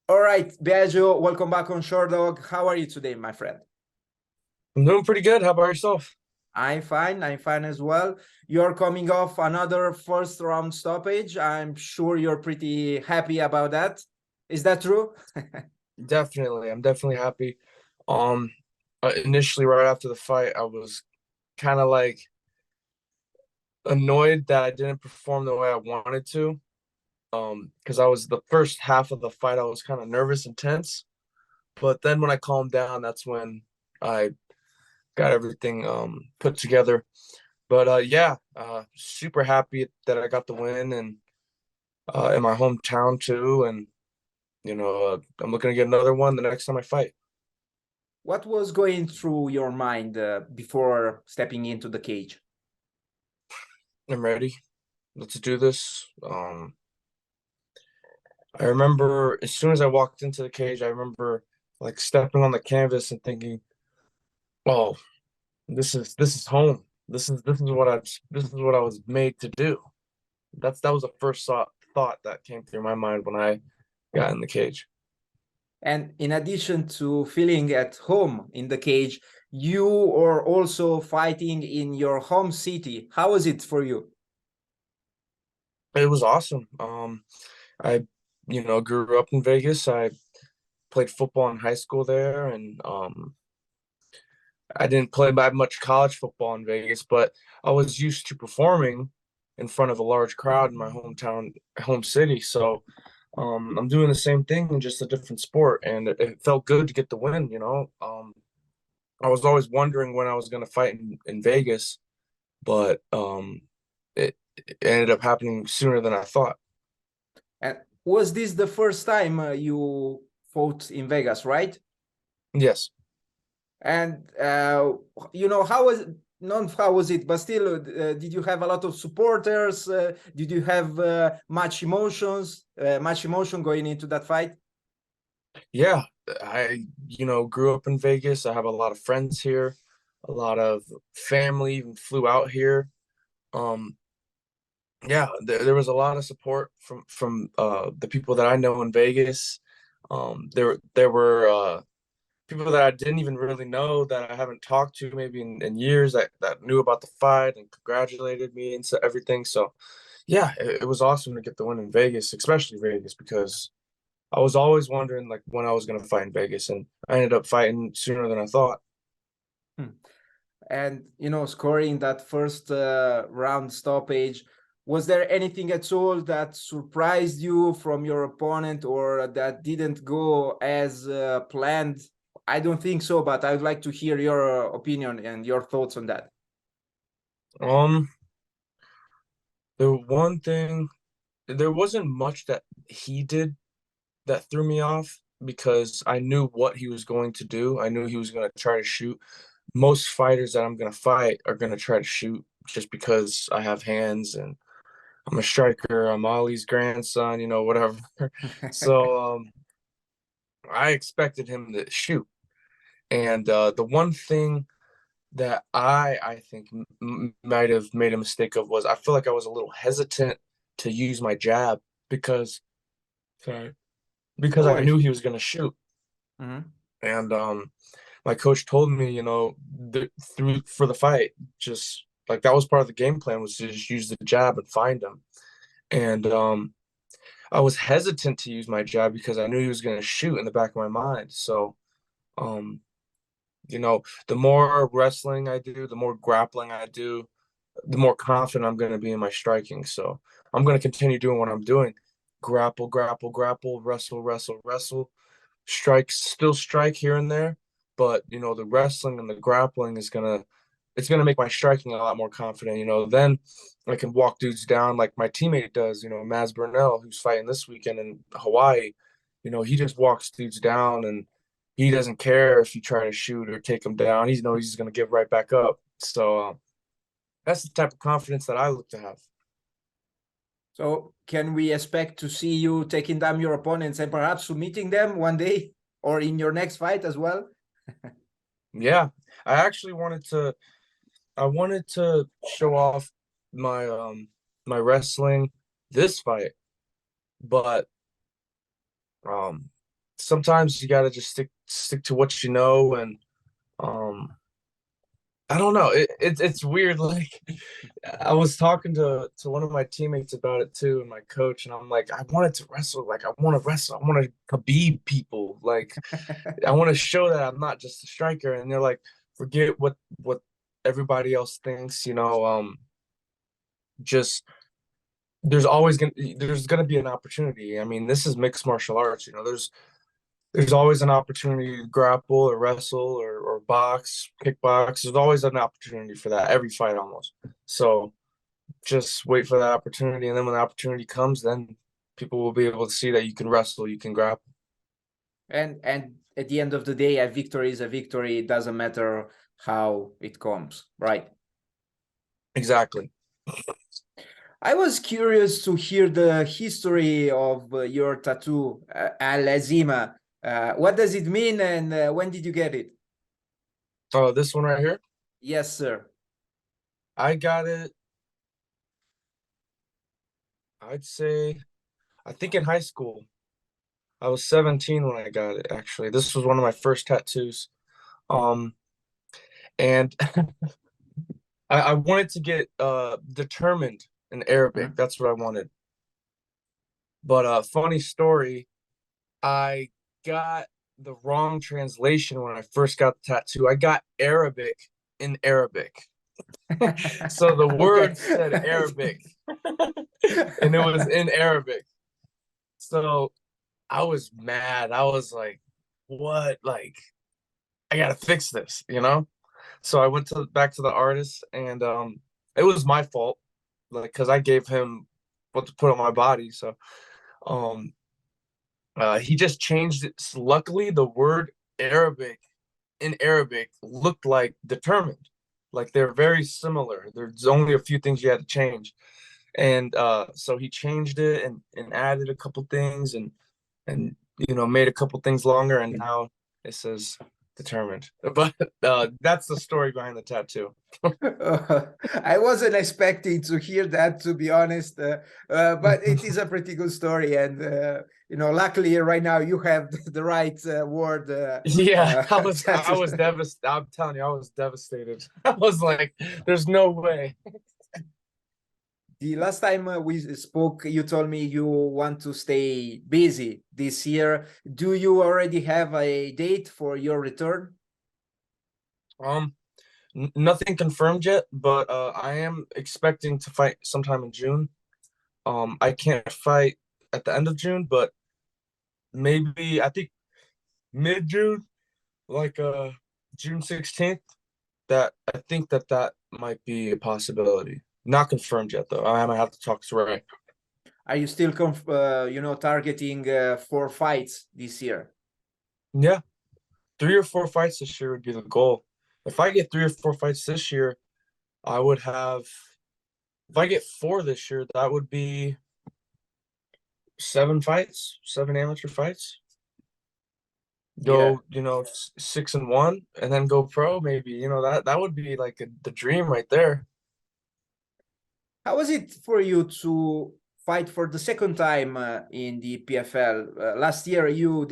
All right, Biaggio, welcome back on Sherdog. How are you today, my friend? I'm doing pretty good. How about yourself? I'm fine as well. You're coming off another first round stoppage. I'm sure you're pretty happy about that. Is that true? Definitely. I'm definitely happy. Um, Initially, right after the fight, I was kind of like annoyed that I didn't perform the way I wanted to. Because I was the first half of the fight, I was kind of nervous and tense. But then when I calmed down, that's when I got everything put together. But yeah, super happy that I got the win and in my hometown too. And I'm looking to get another one the next time I fight. What was going through your mind before stepping into the cage? I'm ready. Let's do this. I remember as soon as I walked into the cage, I remember like stepping on the canvas and thinking, "Oh, this is home. This is what I was made to do." That was the first thought that came through my mind when I got in the cage. And in addition to feeling at home in the cage, you are also fighting in your home city. How was it for you? It was awesome. I grew up in Vegas. I played football in high school there, and I didn't play that much college football in Vegas, but I was used to performing in front of a large crowd in my hometown, home city. So I'm doing the same thing in just a different sport, and it felt good to get the win. I was always wondering when I was going to fight in Vegas, but it ended up happening sooner than I thought. And was this the first time you fought in Vegas, right? Yes. And how was not how was it, but still, did you have a lot of supporters? Did you have much emotion going into that fight? Yeah, I grew up in Vegas. I have a lot of friends here, a lot of family even flew out here. Um, yeah, there was a lot of support from the people that I know in Vegas. There were people that I didn't even really know that I haven't talked to maybe in years that knew about the fight and congratulated me and so everything. So yeah, it was awesome to get the win in Vegas, especially Vegas, because I was always wondering like when I was gonna fight in Vegas, and I ended up fighting sooner than I thought. Hmm. And scoring that first round stoppage, was there anything at all that surprised you from your opponent or that didn't go as planned? I don't think so, but I'd like to hear your opinion and your thoughts on that. Um, the one thing there wasn't much that he did that threw me off because I knew what he was going to do. I knew he was going to try to shoot. Most fighters that I'm going to fight are going to try to shoot just because I have hands and I'm a striker. I'm Ali's grandson, whatever. So I expected him to shoot. And the one thing that I think might have made a mistake of was I feel like I was a little hesitant to use my jab because sorry because No I worries. knew he was going to shoot. Mhm. And my coach told me, through for the fight, just like that was part of the game plan was to just use the jab and find him. And I was hesitant to use my jab because I knew he was going to shoot in the back of my mind. So, um, the more wrestling I do, the more grappling I do, the more confident I'm going to be in my striking. So I'm going to continue doing what I'm doing. Grapple, grapple, grapple, wrestle, wrestle, wrestle, strike, still strike here and there. But, the wrestling and the grappling it's gonna make my striking a lot more confident. Then I can walk dudes down like my teammate does, Maz Burnell, who's fighting this weekend in Hawaii. He just walks dudes down and he doesn't care if you try to shoot or take him down. He's just gonna give right back up. So that's the type of confidence that I look to have. So can we expect to see you taking down your opponents and perhaps submitting them one day or in your next fight as well? Yeah, I actually wanted to show off my wrestling this fight, but um sometimes you gotta just stick to what you know, and um I don't know. It's weird. Like I was talking to one of my teammates about it too, and my coach, and I'm like, I wanted to wrestle. Like I want to wrestle. I want to Khabib people. Like I want to show that I'm not just a striker. And they're like, forget what everybody else thinks. Just there's gonna be an opportunity. I mean, this is mixed martial arts. There's always an opportunity to grapple or wrestle or box, kickbox. There's always an opportunity for that every fight almost. So just wait for that opportunity, and then when the opportunity comes, then people will be able to see that you can wrestle, you can grapple. And at the end of the day, a victory is a victory. It doesn't matter how it comes, right? Exactly. I was curious to hear the history of your tattoo, Al-Azima. What does it mean, and when did you get it? Oh, this one right here, Yes, sir. I got it. I'd say, I think in high school. I was 17 when I got it, actually. This was one of my first tattoos. Um, and I wanted to get determined in Huh? Arabic. That's what I wanted. But funny story, I got the wrong translation when I first got the tattoo. I got Arabic in Arabic. So the Okay. word said Arabic and it was in Arabic. So I was mad. I was like, what? Like, I gotta fix this, you know? So I went to back to the artist, and it was my fault, like, because I gave him what to put on my body. So um he just changed it. So luckily, the word Arabic in Arabic looked like determined. Like they're very similar. There's only a few things you had to change. And so he changed it and added a couple things and made a couple things longer, and now it says determined. But that's the story behind the tattoo. I wasn't expecting to hear that, to be honest, but it is a pretty good story. And, luckily right now you have the right word. Yeah, I was Tattoo. devastated. I'm telling you, I was devastated. I was like, there's no way. The last time we spoke, you told me you want to stay busy this year. Do you already have a date for your return? Um, Nothing confirmed yet, but I am expecting to fight sometime in June. I can't fight at the end of June, but maybe I think mid-June, like June 16th. That I think that might be a possibility. Not confirmed yet, though. I might have to talk to Ray. Are you still, targeting 4 fights this year? Yeah, 3 or 4 fights this year would be the goal. If I get 3 or 4 fights this year, I would have. If I get 4 this year, that would be 7 fights, 7 amateur fights. Yeah. Go, 6-1, and then go pro. Maybe that would be like the dream right there. How was it for you to fight for the second time in the PFL? Last year, you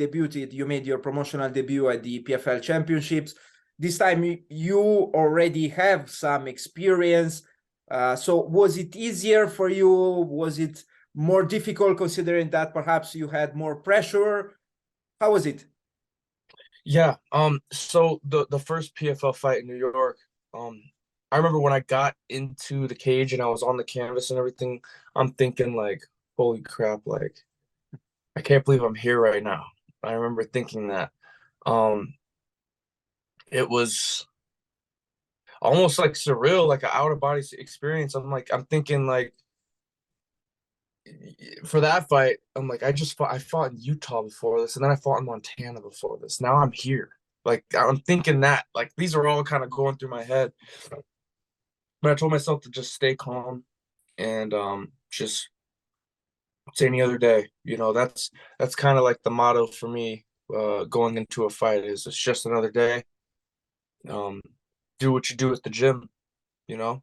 made your promotional debut at the PFL Championships. This time, you already have some experience. So, was it easier for you? Was it more difficult considering that perhaps you had more pressure? How was it? Yeah. So the first PFL fight in New York, um, I remember when I got into the cage and I was on the canvas and everything, I'm thinking like, holy crap, like I can't believe I'm here right now. I remember thinking that. Um, it was almost like surreal, like an out of body experience. I'm thinking like for that fight, I'm like, I fought in Utah before this, and then I fought in Montana before this. Now I'm here. Like I'm thinking that, like these are all kind of going through my head. But I told myself to just stay calm and just it's any other day. That's kind of like the motto for me going into a fight is it's just another day. Um, do what you do at the gym, you know.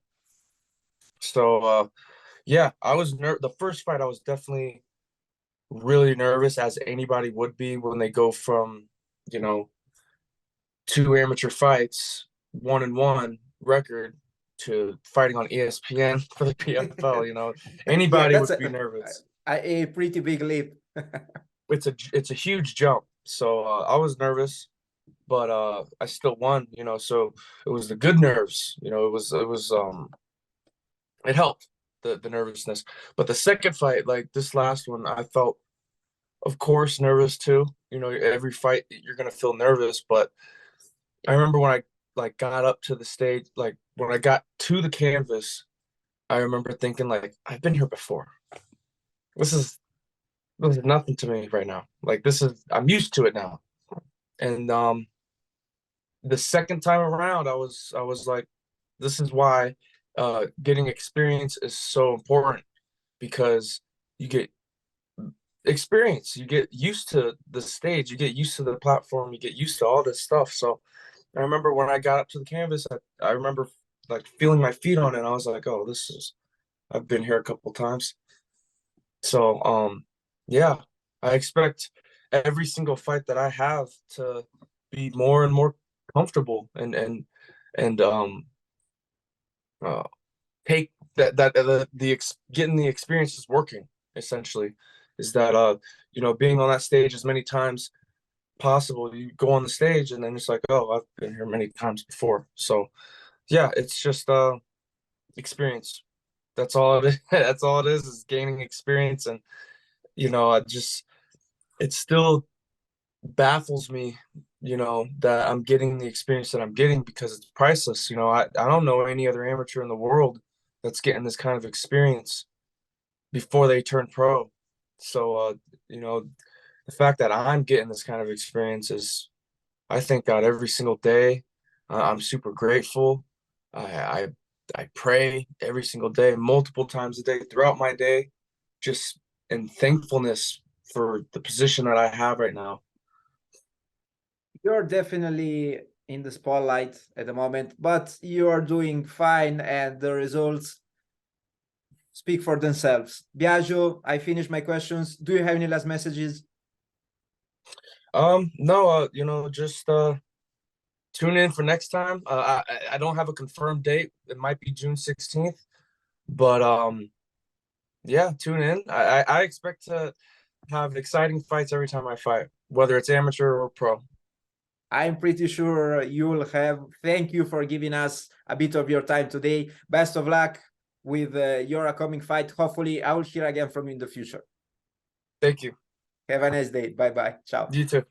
So yeah, I was the first fight I was definitely really nervous, as anybody would be when they go from, you know, 2 amateur fights, 1-1 record, to fighting on ESPN for the PFL. You know, Yeah, anybody that's would be nervous. a pretty big leap. It's a huge jump. So I was nervous, but I still won. You know, so it was the good nerves. You know, it helped, the nervousness. But the second fight, like this last one, I felt, of course, nervous too. You know, every fight you're gonna feel nervous, but I remember when I like got up to the stage, like when I got to the canvas, I remember thinking like, I've been here before. This is this is nothing to me right now. Like I'm used to it now. And the second time around, I was like, this is why getting experience is so important, because you get experience, you get used to the stage, you get used to the platform, you get used to all this stuff. So I remember when I got up to the canvas, I remember like feeling my feet on it. And I was like, oh, I've been here a couple times. So yeah, I expect every single fight that I have to be more and more comfortable, and uh take getting the experience is working, essentially. Is that you know, being on that stage as many times possible. You go on the stage and then it's like, oh, I've been here many times before. So yeah, it's just experience. That's all it is. That's all it is gaining experience. And you know, it still baffles me, you know, that I'm getting the experience that I'm getting, because it's priceless. You know, I don't know any other amateur in the world that's getting this kind of experience before they turn pro. So you know, the fact that I'm getting this kind of experience is, I thank God every single day. I'm super grateful. I I pray every single day, multiple times a day throughout my day, just in thankfulness for the position that I have right now. You're definitely in the spotlight at the moment, but you are doing fine, and the results speak for themselves. Biagio, I finished my questions. Do you have any last messages? No, you know, just tune in for next time. I don't have a confirmed date. It might be June 16th, but yeah, tune in. I expect to have exciting fights every time I fight, whether it's amateur or pro. I'm pretty sure you'll have. Thank you for giving us a bit of your time today. Best of luck with your upcoming fight. Hopefully, I will hear again from you in the future. Thank you. Have a nice day. Bye bye. Ciao. You too.